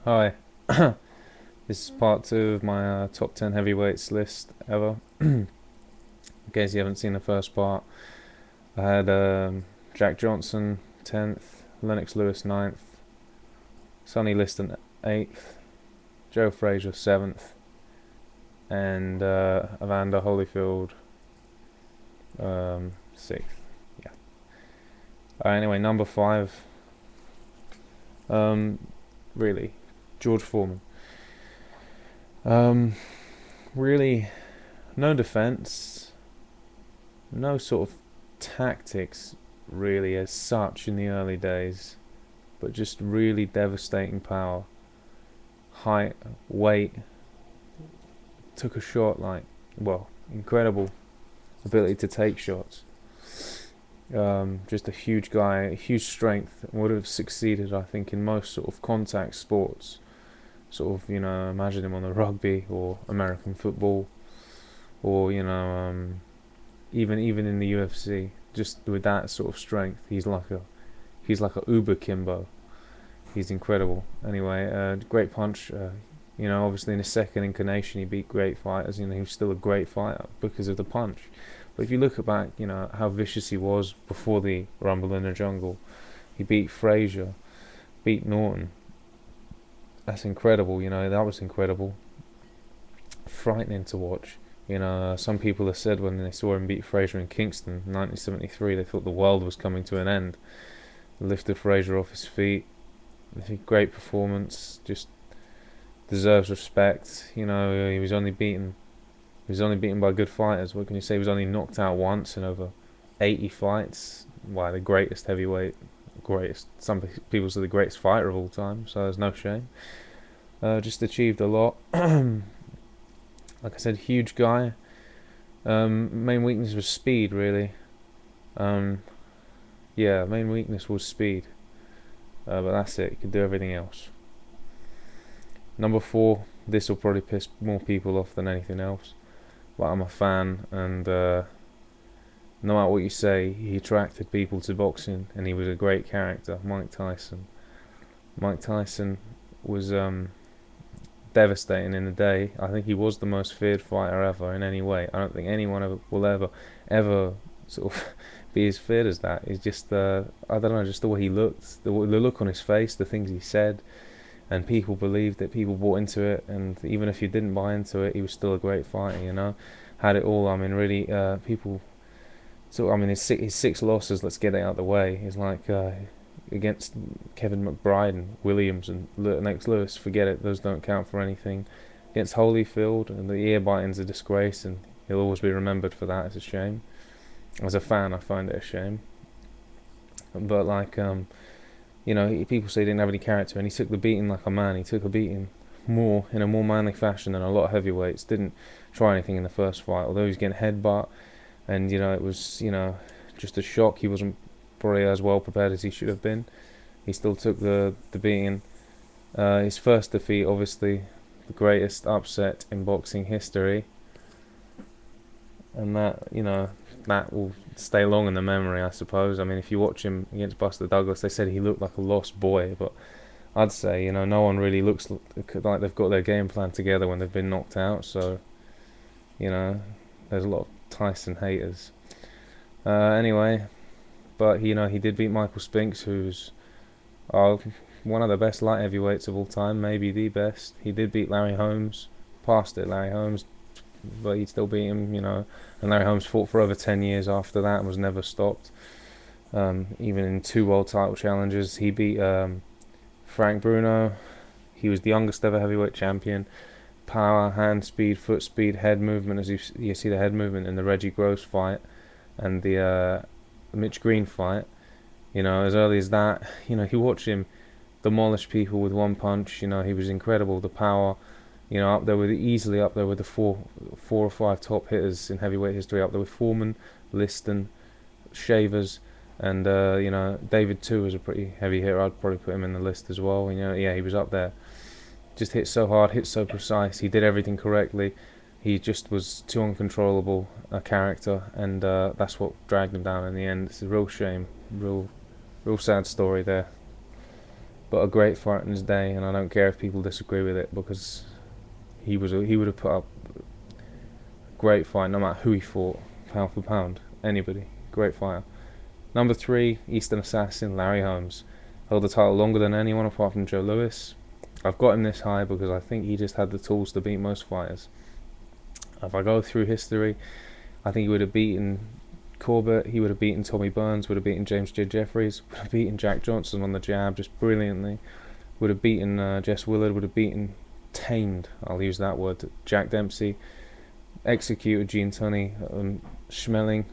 Hi, this is part two of my top 10 heavyweights list ever. In case you haven't seen the first part, I had Jack Johnson 10th, Lennox Lewis 9th, Sonny Liston 8th, Joe Frazier 7th, and Evander Holyfield 6th. Yeah. Anyway, number 5, um, really, George Foreman. Um, really, no defense, no sort of tactics really as such in the early days, but just really devastating power, height, weight. Took a shot like, well, incredible ability to take shots. Just a huge guy, huge strength. Would have succeeded, I think, in most sort of contact sports. Sort of, imagine him on the rugby or American football, or even in the UFC. Just with that sort of strength, he's like a Uber Kimbo. He's incredible. Anyway, great punch. Obviously in his second incarnation he beat great fighters. He was still a great fighter because of the punch. But if you look back, how vicious he was before the Rumble in the Jungle. He beat Frazier, beat Norton. That's incredible. That was incredible. Frightening to watch. Some people have said when they saw him beat Frazier in Kingston in 1973, they thought the world was coming to an end. Lifted Frazier off his feet. Great performance. Just deserves respect. He was only beaten by good fighters. What can you say? He was only knocked out once in over 80 fights. Why, the greatest heavyweight, greatest. Some people say the greatest fighter of all time. So there's no shame. Just achieved a lot. Like I said, huge guy. Main weakness was speed, really. Um, yeah, main weakness was speed. But that's it. He could do everything else. Number 4. This will probably piss more people off than anything else. But I'm a fan, and no matter what you say, he attracted people to boxing, and he was a great character. Mike Tyson. Mike Tyson was devastating in the day. I think he was the most feared fighter ever in any way. I don't think anyone will ever sort of be as feared as that. He's just, I don't know, just the way he looked, the look on his face, the things he said, and people believed it. People bought into it, and even if you didn't buy into it, he was still a great fighter. Had it all. I mean, really, people. So I mean, his six losses. Let's get it out of the way. Is like against Kevin McBride and Williams and Lennox Lewis. Forget it; those don't count for anything. Against Holyfield, and the ear biting's a disgrace, and he'll always be remembered for that. It's a shame. As a fan, I find it a shame. But like, people say he didn't have any character, and he took the beating like a man. He took a beating more in a more manly fashion than a lot of heavyweights. Didn't try anything in the first fight, although he was getting headbutt, and it was just a shock. He wasn't probably as well prepared as he should have been. He still took the beating. His first defeat, obviously, the greatest upset in boxing history, and that will stay long in the memory, I suppose. I mean, if you watch him against Buster Douglas, they said he looked like a lost boy, but I'd say no one really looks like they've got their game plan together when they've been knocked out. So there's a lot of Tyson haters. Anyway, but he did beat Michael Spinks, who's one of the best light heavyweights of all time, maybe the best. He did beat Larry Holmes, passed it Larry Holmes, but he still beat him. And Larry Holmes fought for over 10 years after that and was never stopped. Even in two world title challenges, he beat Frank Bruno. He was the youngest ever heavyweight champion. Power, hand speed, foot speed, head movement, as you see the head movement in the Reggie Gross fight and the Mitch Green fight. As early as that, you watch him demolish people with one punch. He was incredible. The power, easily up there with the four or five top hitters in heavyweight history. Up there with Foreman, Liston, Shavers, and David too was a pretty heavy hitter. I'd probably put him in the list as well. Yeah, he was up there. Just hit so hard, hit so precise. He did everything correctly. He just was too uncontrollable a character, and that's what dragged him down in the end. It's a real shame, real sad story there. but a great fight in his day, and I don't care if people disagree with it because he would have put up a great fight no matter who he fought, pound for pound, anybody, great fighter. Number 3, Eastern Assassin, Larry Holmes. Held the title longer than anyone apart from Joe Louis. I've got him this high because I think he just had the tools to beat most fighters. If I go through history, I think he would have beaten Corbett, he would have beaten Tommy Burns, would have beaten James J. Jeffries, would have beaten Jack Johnson on the jab just brilliantly, would have beaten Jess Willard, would have tamed, I'll use that word, Jack Dempsey, executed Gene Tunney, Schmeling,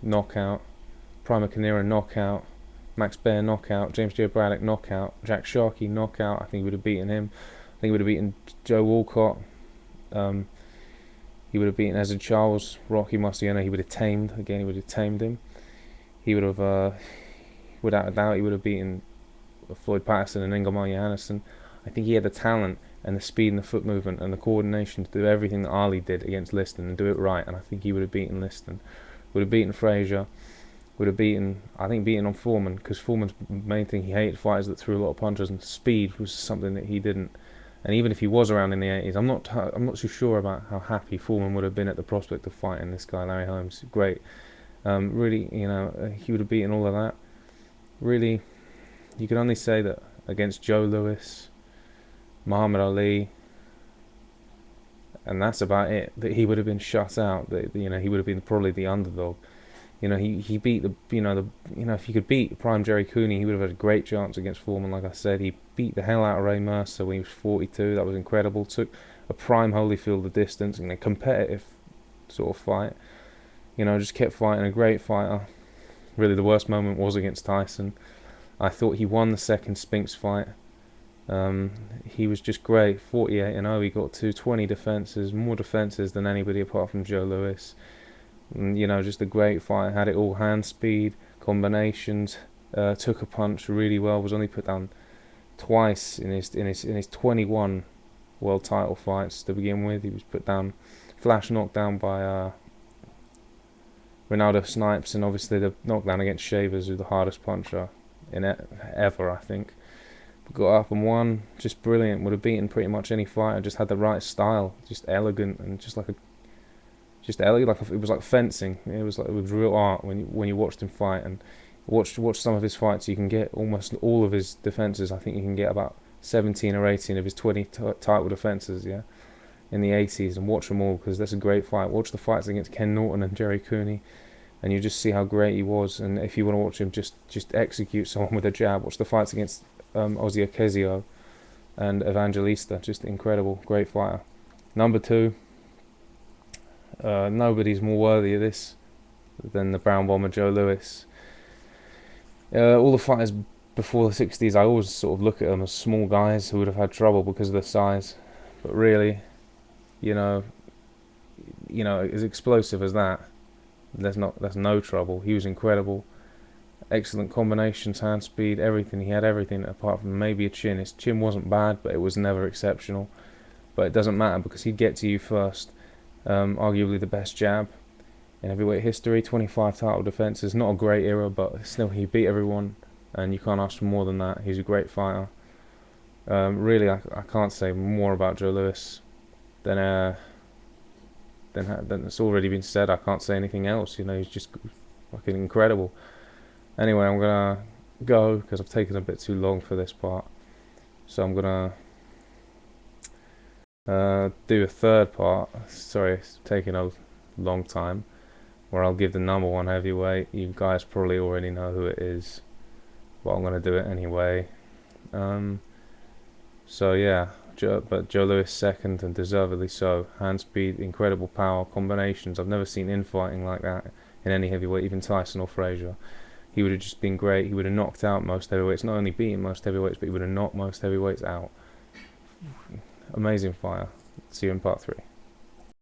knockout, Prima Canera, knockout, Max Baer, knockout, James J. Braddock, knockout, Jack Sharkey, knockout. I think he would have beaten him. I think he would have beaten Joe Walcott. He would have beaten Ezzard Charles, Rocky Marciano. He would have tamed, again, he would have tamed him. He would have, without a doubt, he would have beaten Floyd Patterson and Ingemar Johansson. I think he had the talent and the speed and the foot movement and the coordination to do everything that Ali did against Liston and do it right, and I think he would have beaten Liston. Would have beaten Frazier. Would have beaten, I think, on Foreman, because Foreman's main thing, he hated fighters that threw a lot of punches, and speed was something that he didn't. And even if he was around in the 80s, I'm not too sure about how happy Foreman would have been at the prospect of fighting this guy, Larry Holmes. Great, really, he would have beaten all of that. Really, you could only say that against Joe Louis, Muhammad Ali, and that's about it. That he would have been shut out. That he would have been probably the underdog. He beat if he could beat prime Jerry Cooney, he would have had a great chance against Foreman. Like I said, he beat the hell out of Ray Mercer when he was 42. That was incredible. Took a prime Holyfield the distance in a competitive sort of fight. Just kept fighting. A great fighter. Really, the worst moment was against Tyson. I thought he won the second Spinks fight. He was just great. 48-0. He got to 20 defenses, more defenses than anybody apart from Joe Louis. Just a great fight. Had it all, hand speed, combinations. Took a punch really well. Was only put down twice in his 21 world title fights to begin with. He was put down, flash knocked down by Ronaldo Snipes, and obviously the knockdown against Shavers, who's the hardest puncher ever, I think. But got up and won. Just brilliant. Would have beaten pretty much any fighter. Just had the right style. Just elegant and just elegant. It was like fencing. It was real art when you watched him fight, and watch some of his fights. You can get almost all of his defenses. I think you can get about 17 or 18 of his 20 title defenses. Yeah, in the 80s, and watch them all because that's a great fight. Watch the fights against Ken Norton and Jerry Cooney, and you just see how great he was. And if you want to watch him just execute someone with a jab, watch the fights against Ozzy Ocasio and Evangelista. Just incredible, great fighter. Number 2. Nobody's more worthy of this than the Brown Bomber Joe Louis. All the fighters before the 60s, I always sort of look at them as small guys who would have had trouble because of their size. But really, as explosive as that, there's no trouble. He was incredible. Excellent combinations, hand speed, everything. He had everything apart from maybe a chin. His chin wasn't bad, but it was never exceptional. But it doesn't matter because he'd get to you first. Arguably the best jab in heavyweight history. 25 title defenses. Not a great era, but still he beat everyone, and you can't ask for more than that. He's a great fighter. Really, I can't say more about Joe Louis than it's already been said. I can't say anything else. He's just fucking incredible. Anyway, I'm gonna go because I've taken a bit too long for this part, so I'm gonna do a third part. Sorry, it's taking a long time, where I'll give the number 1 heavyweight. You guys probably already know who it is, but I'm gonna do it anyway. So yeah, but Joe Louis second, and deservedly so. Hand speed, incredible power, combinations. I've never seen infighting like that in any heavyweight, even Tyson or Frazier. He would have just been great. He would have knocked out most heavyweights. Not only beaten most heavyweights, but he would have knocked most heavyweights out. Amazing fire. See you in part 3.